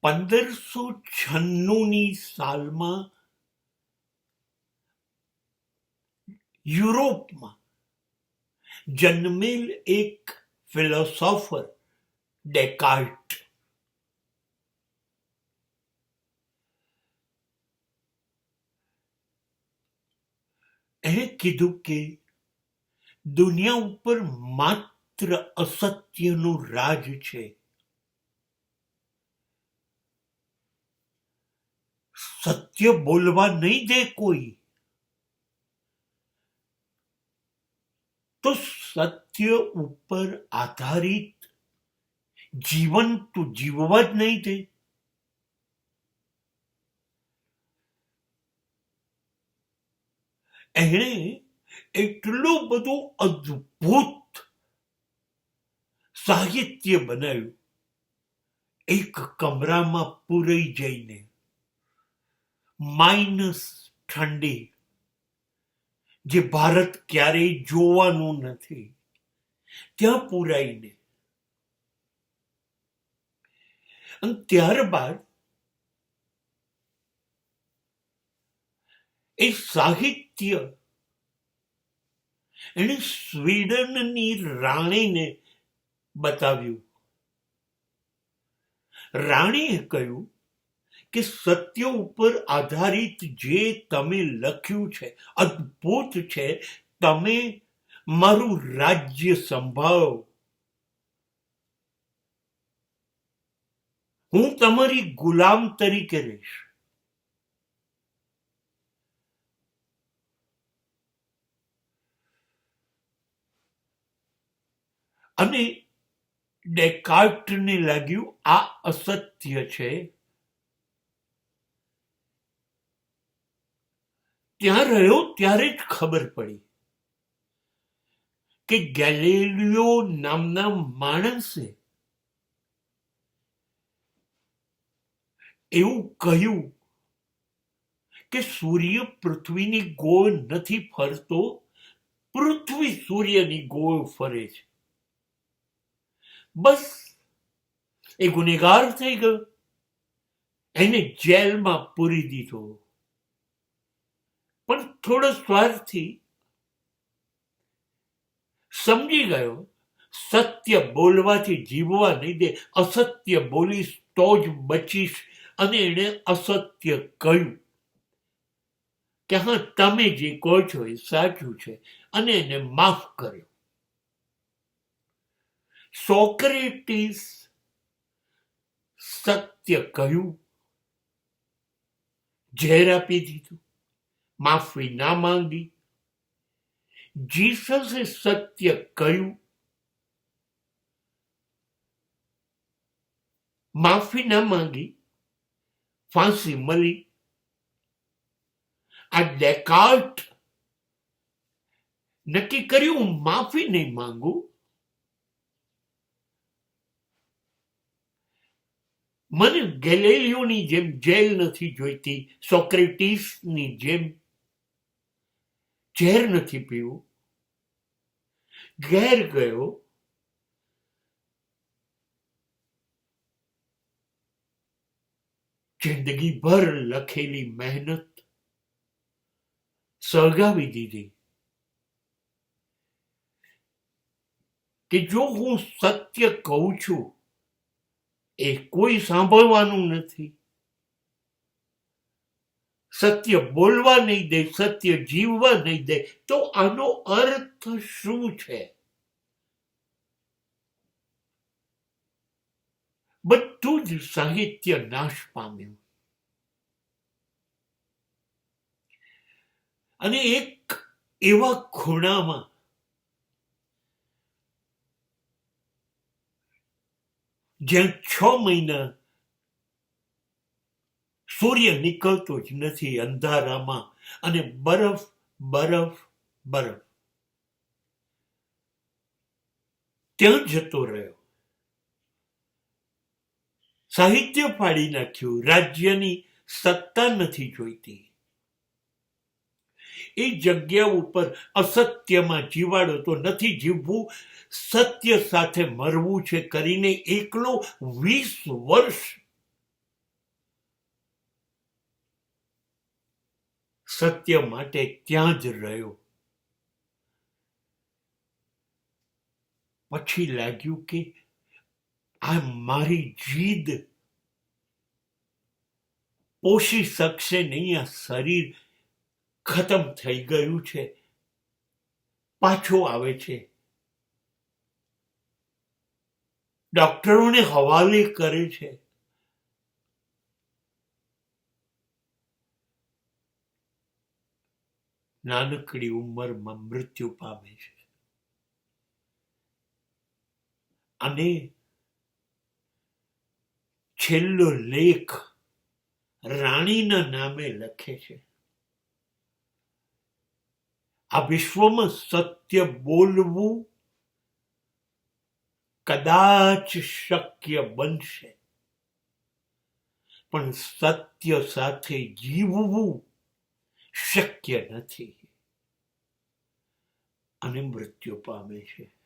1596ની સાલમાં યુરોપમાં જન્મેલ એક ફિલોસોફર ડેકાર્ટ એણે કીધું કે દુનિયા ઉપર માત્ર અસત્યનું રાજ છે. સત્ય બોલવા નહીં દે કોઈ, તો સત્ય ઉપર આધારિત જીવન તું જીવવા જ નહીં દે. એણે એટલું બધું અદ્ભુત સાહિત્ય બનાવ્યું એક કમરામાં પૂરાઈ જઈને, માઇનસ ઠંડી, જે ભારત ક્યારેય જોવાનું નથી, ત્યાં પૂરાઈને. અને ત્યારબાદ એ સાહિત્ય એણે સ્વીડનની રાણીને બતાવ્યું. રાણીએ કહ્યું કે સત્ય ઉપર આધારિત જે તમે લખ્યું છે અદ્ભુત છે, તમે મારું રાજ્ય સંભાળો, હું તમારી ગુલામ તરીકે રહીશ. અને ડેકાર્ટને લાગ્યું આ અસત્ય છે. ત્યાં રહ્યો ત્યારે જ ખબર પડી કે ગેલિલિયો નામના માણસે એવું કહ્યું કે સૂર્ય પૃથ્વીની ગોળ નથી ફરતો, પૃથ્વી સૂર્યની ગોળ ફરે છે. બસ એ ગુનેગાર થઈ ગયો, એને જેલમાં પૂરી દીધો. પણ થોડો સ્વાર્થી સમજી ગયો સત્ય બોલવાથી જીવવા નહીં દે, અસત્ય બોલીશ તો જ બચીશ. અને એણે અસત્ય કહ્યું કે હા તમે જે કહો છો એ સાચું છે, અને એને માફ કર્યો. સોક્રેટિસ સત્ય કહ્યું, ઝેર આપી દીધું, માફી ના માંગી. જીસસે સત્ય કહ્યું, માફી ના માંગી, ફાંસી મળી. આ ડેકાર્ટ નક્કી કર્યું હું માફી નહીં માંગુ, મને ગેલિલિયોની જેમ જેલ નથી જોઈતી, સોક્રેટિસની જેમ ઝેર નથી પીવું. ઘેર ગયો, જિંદગીભર લખેલી મહેનત સળગાવી દીધી કે જો હું સત્ય કહું છું એ કોઈ સાંભળવાનું નથી, સત્ય બોલવા નહીં દે, સત્ય જીવવા નહીં દે, તો આનો અર્થ શું છે? બધું જ સાહિત્ય નાશ પામ્યું. અને એક એવા ખૂણામાં જ્યાં 6 મહિના સૂર્ય નીકળતો જ નથી, અંધારામાં, અને બરફ બરફ બરફ, ત્યાં જતો રહ્યો. સાહિત્ય ફાડી નાખ્યું, રાજ્યની સત્તા નથી જોઈતી. એ જગ્યા ઉપર અસત્યમાં જીવાડો તો નથી જીવવું, સત્ય સાથે મરવું છે કરીને એકલો 20 વર્ષ સત્ય માટે ત્યાં જ રહ્યો. પછી લાગ્યું કે આ મારી જીદ પોષી શકશે નહીં. આ શરીર ખતમ થઈ ગયું છે, પાછો આવે છે. ડોક્ટરોને હવાલે કરે છે. નાનકડી ઉંમરમાં મૃત્યુ પામે છે. અને છેલ્લો લેખ રાણીના નામે લખે છે. આ વિશ્વમાં સત્ય બોલવું કદાચ શક્ય બનશે, પણ સત્ય સાથે જીવવું શક્ય નથી. અને મૃત્યુ પામે છે.